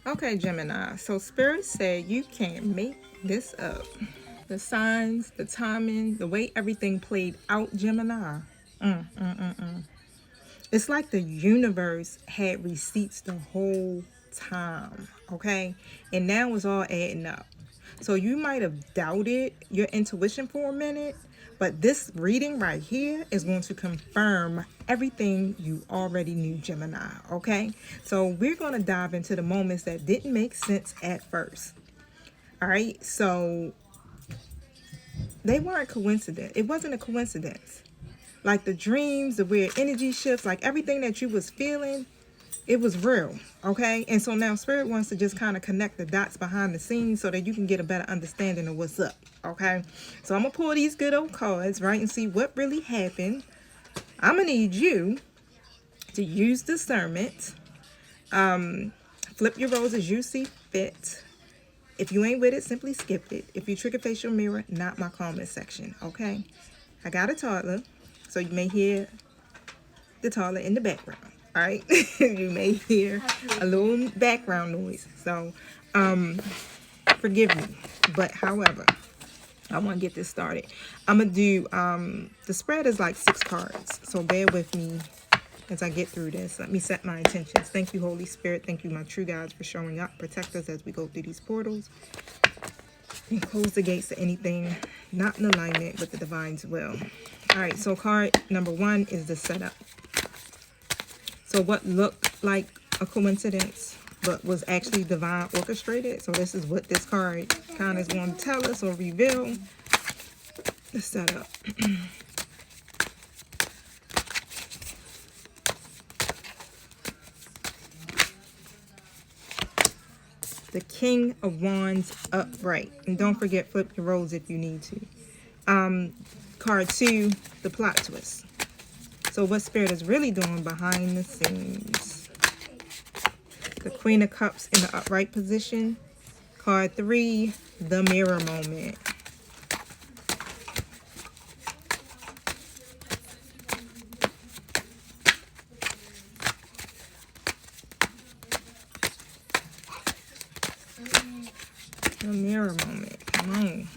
Okay, Gemini. So Spirit said you can't make this up. The signs, the timing, the way everything played out, Gemini. It's like the universe had receipts the whole time, okay? And now it's all adding up. So you might have doubted your intuition for a minute, but this reading right here is going to confirm everything you already knew, Gemini, okay? So we're going to dive into the moments that didn't make sense at first. All right, so they weren't coincident. It wasn't a coincidence. Like the dreams, the weird energy shifts, like everything that you was feeling, it was real, okay? And so now Spirit wants to just kind of connect the dots behind the scenes so that you can get a better understanding of what's up, okay? So I'm going to pull these good old cards, right, and see what really happened. I'm going to need you to use discernment. Flip your roles as you see fit. If you ain't with it, simply skip it. If you trigger facial mirror, not my comment section, okay? I got a toddler, so you may hear the toddler in the background. All right, you may hear a little background noise, so forgive me. But however, I want to get this started. I'm gonna do the spread is like 6 cards, so bear with me as I get through this. Let me set my intentions. Thank you, Holy Spirit. Thank you, my true guides, for showing up. Protect us as we go through these portals and close the gates to anything not in alignment with the divine's will. All right, so card number 1 is the setup. So what looked like a coincidence, but was actually divine orchestrated. So this is what this card kind of is going to tell us or reveal the setup. The King of Wands upright. And don't forget, flip your roles if you need to. Card 2, the plot twist. So what Spirit is really doing behind the scenes. The Queen of Cups in the upright position. Card 3, the mirror moment. The mirror moment. Come on.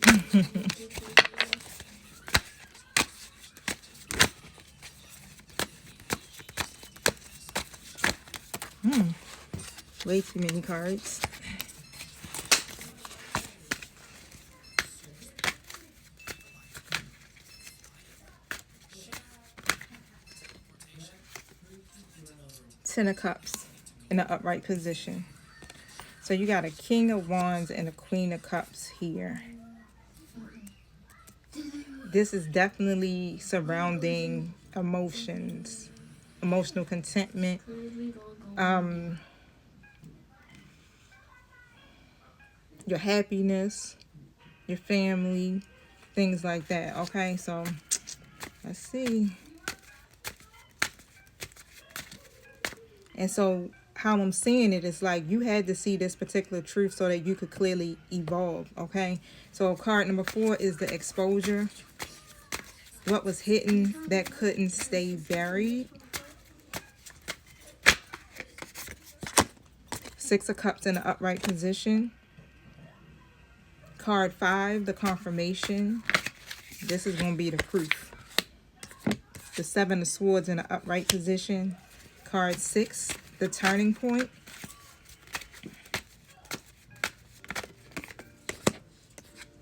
Way too many cards. Ten of Cups in the upright position. So you got a King of Wands and a Queen of Cups here. This is definitely surrounding emotions, emotional contentment. Your happiness, your family, things like that. Okay, so let's see. And so how I'm seeing it is like you had to see this particular truth so that you could clearly evolve. Okay, so card number 4 is the exposure. What was hidden that couldn't stay buried. 6 of Cups in the upright position. Card 5, the confirmation. This is going to be the proof. The 7 of Swords in the upright position. Card 6, the turning point.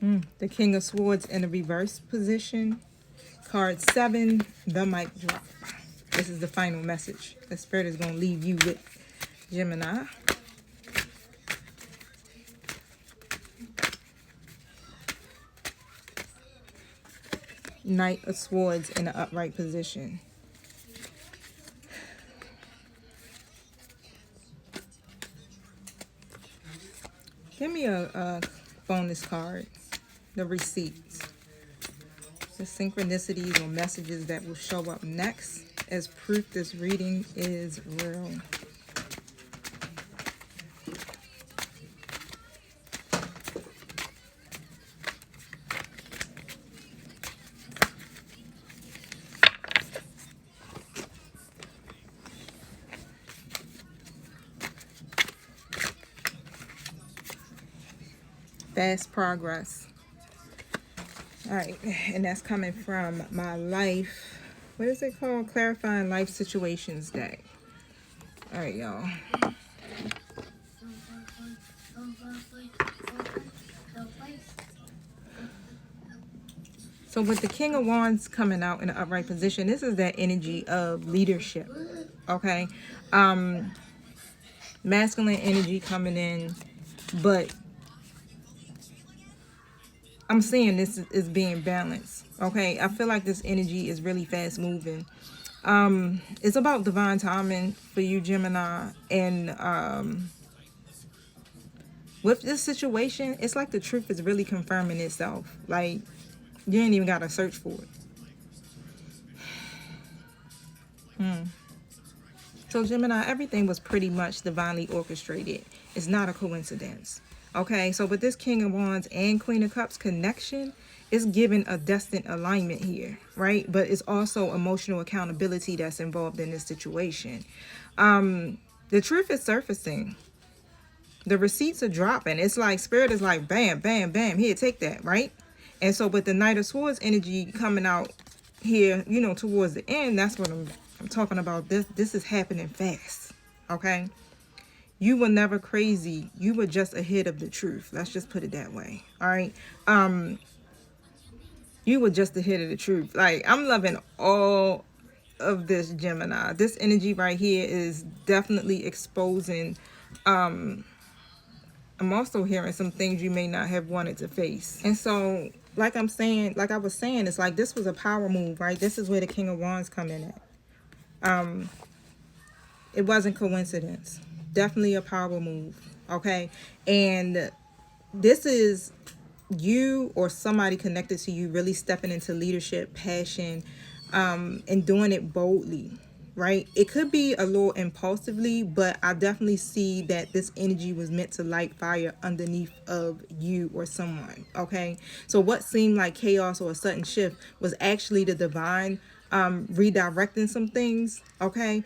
The King of Swords in the reverse position. Card 7, the mic drop. This is the final message the Spirit is going to leave you with, Gemini. Knight of Swords in the upright position. Give me a bonus card. The receipts. The synchronicities or messages that will show up next as proof this reading is real. Fast progress. All right, and that's coming from my life. What is it called? Clarifying Life Situations deck. All right, y'all. So with the King of Wands coming out in an upright position, this is that energy of leadership. Okay. Masculine energy coming in, but I'm seeing this is being balanced. Okay. I feel like this energy is really fast moving. It's about divine timing for you, Gemini, and with this situation, it's like the truth is really confirming itself. Like, you ain't even got to search for it. So Gemini, everything was pretty much divinely orchestrated. It's not a coincidence. Okay, so with this King of Wands and Queen of Cups connection, it's giving a destined alignment here, right? But it's also emotional accountability that's involved in this situation. The truth is surfacing. The receipts are dropping. It's like Spirit is like, bam, bam, bam. Here, take that, right? And so with the Knight of Swords energy coming out here, you know, towards the end, that's what I'm talking about. This is happening fast, okay? You were never crazy. You were just ahead of the truth. Let's just put it that way, all right? You were just ahead of the truth. Like, I'm loving all of this, Gemini. This energy right here is definitely exposing. I'm also hearing some things you may not have wanted to face. And so, like I was saying, it's like this was a power move, right? This is where the King of Wands come in at. It wasn't coincidence. Definitely a power move, okay? And this is you or somebody connected to you really stepping into leadership, passion, and doing it boldly, right? It could be a little impulsively, but I definitely see that this energy was meant to light fire underneath of you or someone, okay? So what seemed like chaos or a sudden shift was actually the divine redirecting some things, okay?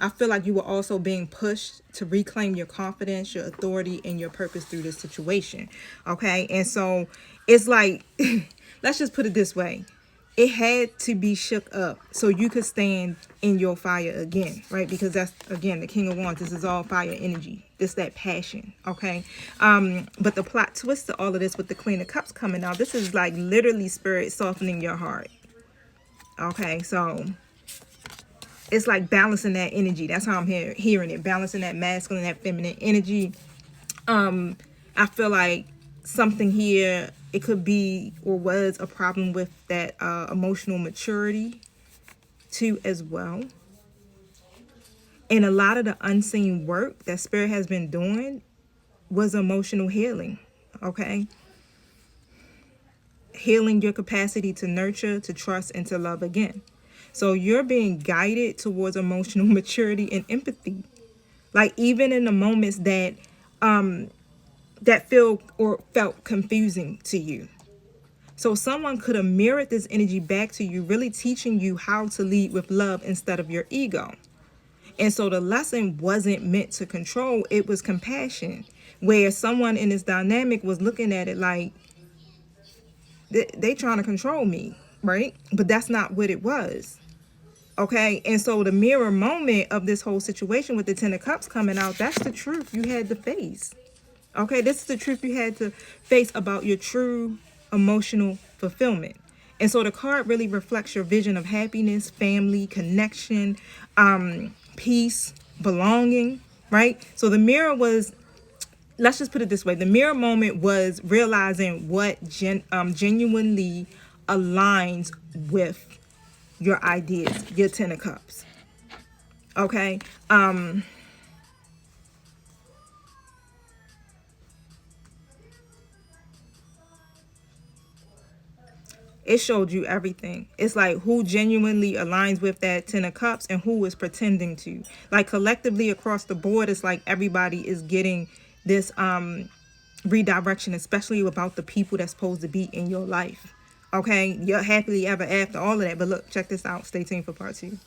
I feel like you were also being pushed to reclaim your confidence, your authority, and your purpose through this situation, okay? And so it's like, let's just put it this way. It had to be shook up so you could stand in your fire again, right? Because that's, again, the King of Wands. This is all fire energy. This that passion, okay? But the plot twist to all of this with the Queen of Cups coming out, this is like literally Spirit softening your heart, okay? So it's like balancing that energy. That's how I'm hearing it. Balancing that masculine, that feminine energy. I feel like something here, it could be or was a problem with that emotional maturity too as well. And a lot of the unseen work that Spirit has been doing was emotional healing, okay? Healing your capacity to nurture, to trust, and to love again. So you're being guided towards emotional maturity and empathy. Like even in the moments that that feel or felt confusing to you. So someone could have mirrored this energy back to you, really teaching you how to lead with love instead of your ego. And so the lesson wasn't meant to control, it was compassion, where someone in this dynamic was looking at it like they trying to control me, right? But that's not what it was. Okay, and so the mirror moment of this whole situation with the Ten of Cups coming out, that's the truth you had to face. Okay, this is the truth you had to face about your true emotional fulfillment. And so the card really reflects your vision of happiness, family, connection, peace, belonging, right? So the mirror was, let's just put it this way. The mirror moment was realizing what genuinely aligns with your ideas, your Ten of Cups. Okay. It showed you everything. It's like who genuinely aligns with that Ten of Cups and who is pretending to. Like collectively across the board, it's like everybody is getting this redirection, especially about the people that's supposed to be in your life. Okay, you're happily ever after, all of that. But look, check this out. Stay tuned for part 2.